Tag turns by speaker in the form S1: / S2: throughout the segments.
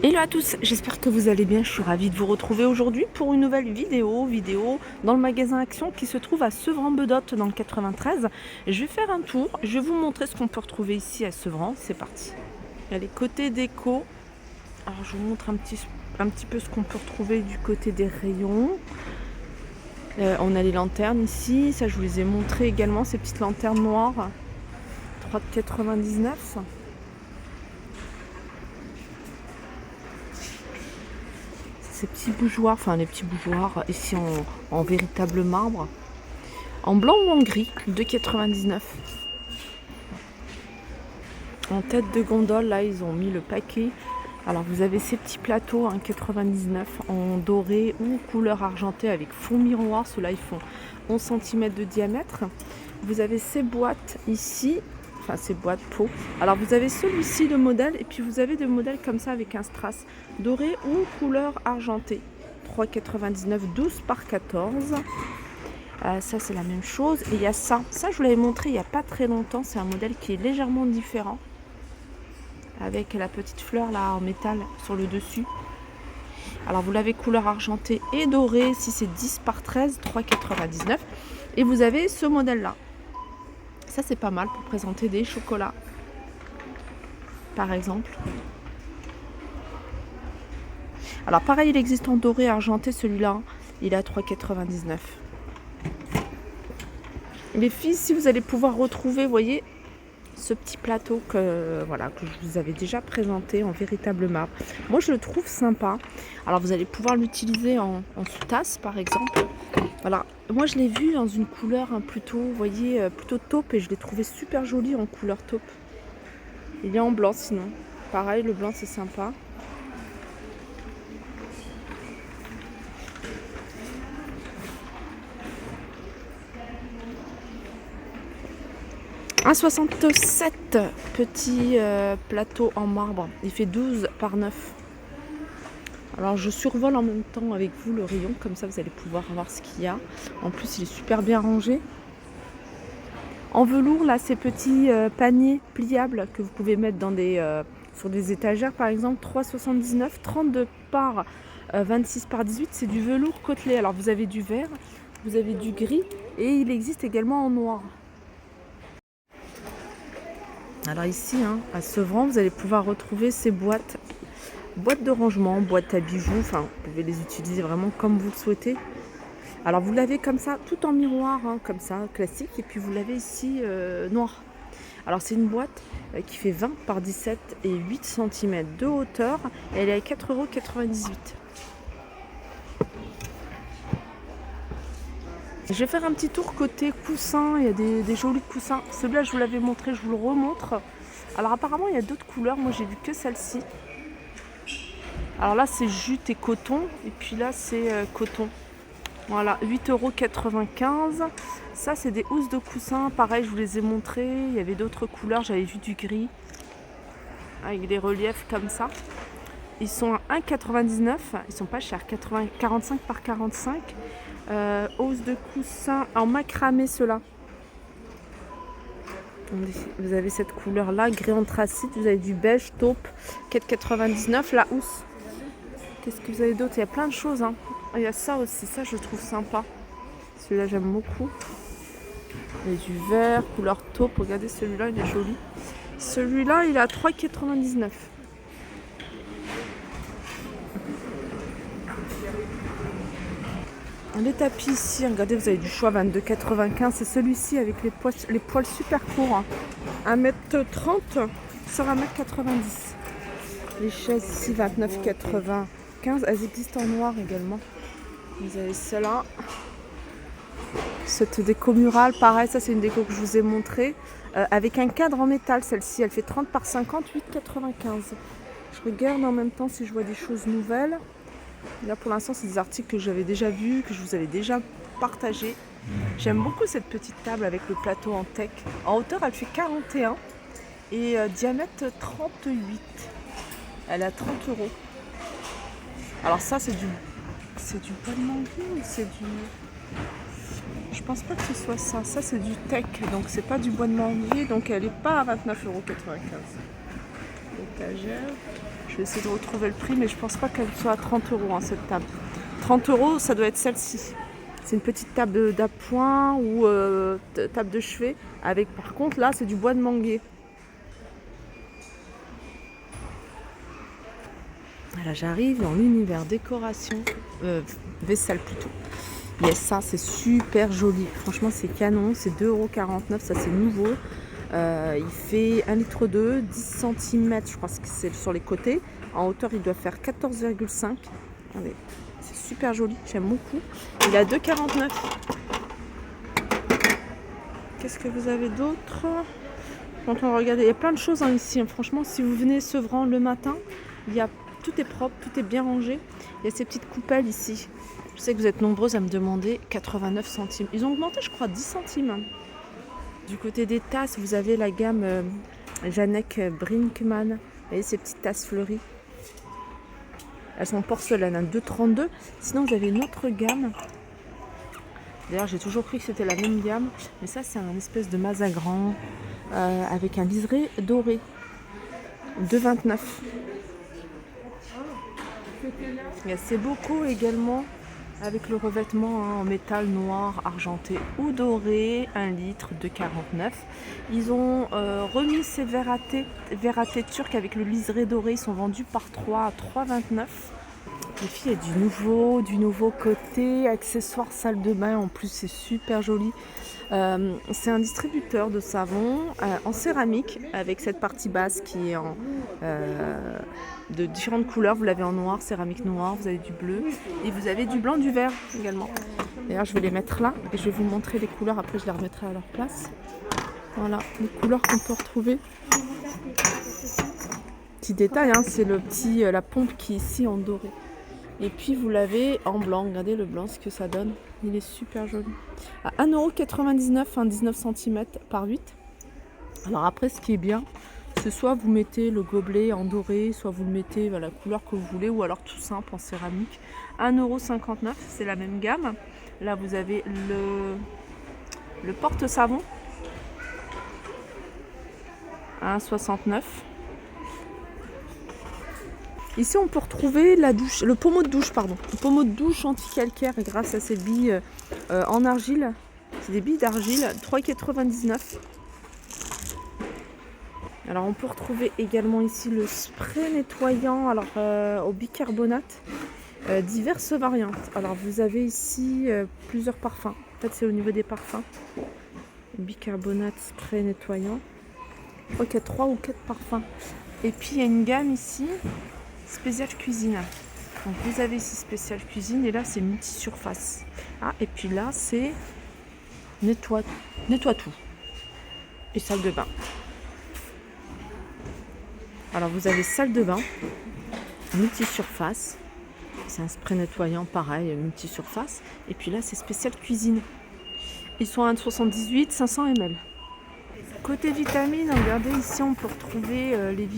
S1: Hello à tous, j'espère que vous allez bien, je suis ravie de vous retrouver aujourd'hui pour une nouvelle vidéo dans le magasin Action qui se trouve à Sevran-Bedotte dans le 93. Je vais faire un tour, je vais vous montrer ce qu'on peut retrouver ici à Sevran, c'est parti. Il y a les côtés déco, alors je vous montre un petit peu ce qu'on peut retrouver du côté des rayons. On a les lanternes ici, ça je vous les ai montrées également, ces petites lanternes noires, 3,99 €. Ces petits bougeoirs, enfin les petits bougeoirs ici en véritable marbre, en blanc ou en gris, 2,99 €. En tête de gondole, là ils ont mis le paquet. Alors vous avez ces petits plateaux, 1,99 € en doré ou couleur argentée avec fond miroir. Ceux-là ils font 11 cm de diamètre. Vous avez ces boîtes ici, enfin ces boîtes peau. Alors vous avez celui-ci de modèle et puis vous avez des modèles comme ça avec un strass doré ou couleur argentée. 3,99 €, 12 par 14. Ça c'est la même chose. Et il y a ça je vous l'avais montré il n'y a pas très longtemps. C'est un modèle qui est légèrement différent, avec la petite fleur là en métal sur le dessus. Alors vous l'avez couleur argentée et dorée. Si c'est 10 par 13, 3,99 €. Et vous avez ce modèle là. Ça c'est pas mal pour présenter des chocolats par exemple. Alors pareil, il existe en doré argenté, celui-là il est à 3,99 €. Les filles, si vous allez pouvoir retrouver, vous voyez, ce petit plateau que je vous avais déjà présenté en véritable marbre. Moi je le trouve sympa. Alors vous allez pouvoir l'utiliser en sous-tasse par exemple. Voilà, moi je l'ai vu dans une couleur plutôt, vous voyez, plutôt taupe, et je l'ai trouvé super joli en couleur taupe. Il est en blanc sinon. Pareil, le blanc c'est sympa. Un 67 petit plateau en marbre. Il fait 12 par 9. Alors je survole en même temps avec vous le rayon, comme ça vous allez pouvoir voir ce qu'il y a. En plus il est super bien rangé. En velours, là, ces petits paniers pliables que vous pouvez mettre dans sur des étagères par exemple, 3,79 €, 32 par 26 par 18, c'est du velours côtelé. Alors vous avez du vert, vous avez du gris et il existe également en noir. Alors ici, à Sevran, vous allez pouvoir retrouver ces boîtes de rangement, boîtes à bijoux, enfin vous pouvez les utiliser vraiment comme vous le souhaitez. Alors vous l'avez comme ça, tout en miroir, comme ça, classique, et puis vous l'avez ici noir. Alors c'est une boîte qui fait 20 par 17 et 8 cm de hauteur, et elle est à 4,98 €. Je vais faire un petit tour côté coussin, il y a des jolis coussins. Celui-là je vous l'avais montré, je vous le remontre. Alors apparemment il y a d'autres couleurs, moi j'ai vu que celle-ci. Alors là c'est jute et coton, et puis là c'est coton. Voilà, 8,95 €. Ça c'est des housses de coussin, pareil je vous les ai montrées. Il y avait d'autres couleurs, j'avais vu du gris avec des reliefs comme ça. Ils sont à 1,99 €, ils sont pas chers, 45 par 45. Housse de coussin en macramé, ceux-là. Vous avez cette couleur là, gris anthracite, vous avez du beige taupe, 4,99 € la housse. Qu'est-ce que vous avez d'autre? Il y a plein de choses. Il y a ça aussi, ça je trouve sympa. Celui-là j'aime beaucoup. Il y a du vert, couleur taupe, regardez celui-là, il est joli. Celui-là il est à 3,99 €. Les tapis ici, regardez, vous avez du choix, 22,95 €. C'est celui-ci avec les poils super courts, 1,30 m sur 1,90 m. Les chaises ici, 29,95 €. Elles existent en noir également. Vous avez celle-là. Cette déco murale, pareil, ça c'est une déco que je vous ai montrée. Avec un cadre en métal, celle-ci, elle fait 30 par 50, 8,95 €. Je regarde en même temps si je vois des choses nouvelles. Là pour l'instant c'est des articles que j'avais déjà vus, que je vous avais déjà partagés. J'aime beaucoup cette petite table avec le plateau en teck. En hauteur elle fait 41 et diamètre 38. Elle est à 30 €. Alors ça c'est du bois de manguier ou c'est du... Je pense pas que ce soit ça. Ça c'est du teck, donc c'est pas du bois de manguier, donc elle est pas à 29,95 €. Étagère. Je Je vais essayer de retrouver le prix, mais je pense pas qu'elle soit à 30 € hein, cette table. 30 €, ça doit être celle-ci. C'est une petite table d'appoint ou table de chevet. Avec, par contre, là, c'est du bois de manguier. Voilà, j'arrive dans l'univers décoration, vaisselle plutôt. Yes, ça c'est super joli. Franchement, c'est canon. C'est 2,49 €. Ça, c'est nouveau. Il fait 1,2 litre, 10 cm. Je pense que c'est sur les côtés. En hauteur, il doit faire 14,5. Regardez, c'est super joli. J'aime beaucoup. Il est à 2,49 €. Qu'est-ce que vous avez d'autre? Quand on regarde, il y a plein de choses hein, ici. Franchement, si vous venez Sevran le matin, tout est propre, tout est bien rangé. Il y a ces petites coupelles ici. Je sais que vous êtes nombreuses à me demander 89 centimes. Ils ont augmenté, je crois, 10 centimes. Du côté des tasses, vous avez la gamme Janek Brinkmann. Vous voyez ces petites tasses fleuries. Elles sont en porcelaine, hein, 2,32 €. Sinon, vous avez une autre gamme. D'ailleurs, j'ai toujours cru que c'était la même gamme. Mais ça, c'est un espèce de mazagran avec un liseré doré. 2,29 €. Il y a ces bocaux également avec le revêtement hein, en métal noir, argenté ou doré, 1 litre, 2,49 €. Ils ont remis ces verres à thé turcs avec le liseré doré. Ils sont vendus par 3 à 3,29 €. Les filles, il y a du nouveau côté, accessoires salle de bain, en plus c'est super joli. C'est un distributeur de savon en céramique avec cette partie basse qui est de différentes couleurs. Vous l'avez en noir, céramique noire, vous avez du bleu et vous avez du blanc, du vert également. D'ailleurs, je vais les mettre là et je vais vous montrer les couleurs. Après, je les remettrai à leur place. Voilà, les couleurs qu'on peut retrouver. Petit détail, hein, c'est la pompe qui est ici en doré. Et puis vous l'avez en blanc, regardez le blanc, ce que ça donne. Il est super joli. À 1,99 €, 19 cm par 8. Alors après, ce qui est bien, c'est soit vous mettez le gobelet en doré, soit vous le mettez la couleur que vous voulez, ou alors tout simple en céramique. 1,59 €, c'est la même gamme. Là, vous avez le porte-savon. 1,69 €. Ici, on peut retrouver le pommeau de douche, Le pommeau de douche anti-calcaire grâce à ces billes en argile. C'est des billes d'argile, 3,99 €. Alors, on peut retrouver également ici le spray nettoyant au bicarbonate, diverses variantes. Alors, vous avez ici plusieurs parfums. En fait, c'est au niveau des parfums. Bicarbonate, spray nettoyant. Je crois qu'il y a 3 ou 4 parfums. Et puis, il y a une gamme ici. Spécial cuisine. Donc vous avez ici spécial cuisine et là c'est multi-surface. Ah, et puis là c'est nettoie tout. Et salle de bain. Alors vous avez salle de bain, multi-surface. C'est un spray nettoyant pareil, multi-surface. Et puis là c'est spécial cuisine. Ils sont à 1,78 €, 500 ml. Côté vitamines, regardez ici on peut retrouver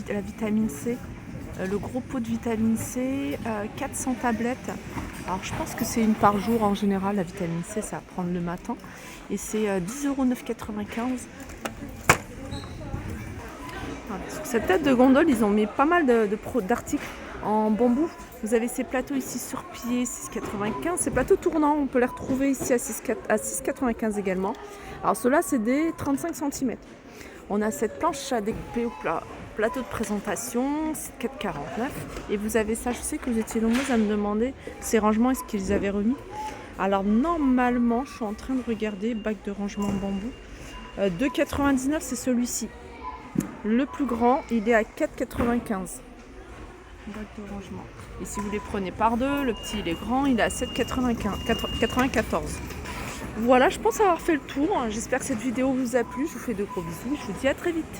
S1: la vitamine C. Le gros pot de vitamine C, 400 tablettes. Alors je pense que c'est une par jour en général, la vitamine C, ça va prendre le matin. Et c'est 10,995 €. Voilà. Sur cette tête de gondole, ils ont mis pas mal d'articles en bambou. Vous avez ces plateaux ici sur pied, 6,95 €. Ces plateaux tournants, on peut les retrouver ici à 6,95 € également. Alors ceux-là, c'est des 35 cm. On a cette planche à découper au plateau de présentation, c'est 4,49 €. Et vous avez ça, je sais que vous étiez nombreux à me demander ces rangements, est-ce qu'ils avaient remis. Alors normalement, je suis en train de regarder, bac de rangement en bambou. 2,99 € c'est celui-ci. Le plus grand, il est à 4,95 €. Bac de rangement. Et si vous les prenez par deux, le petit il est grand, il est à 7,94 €. Voilà, je pense avoir fait le tour. J'espère que cette vidéo vous a plu. Je vous fais de gros bisous. Je vous dis à très vite.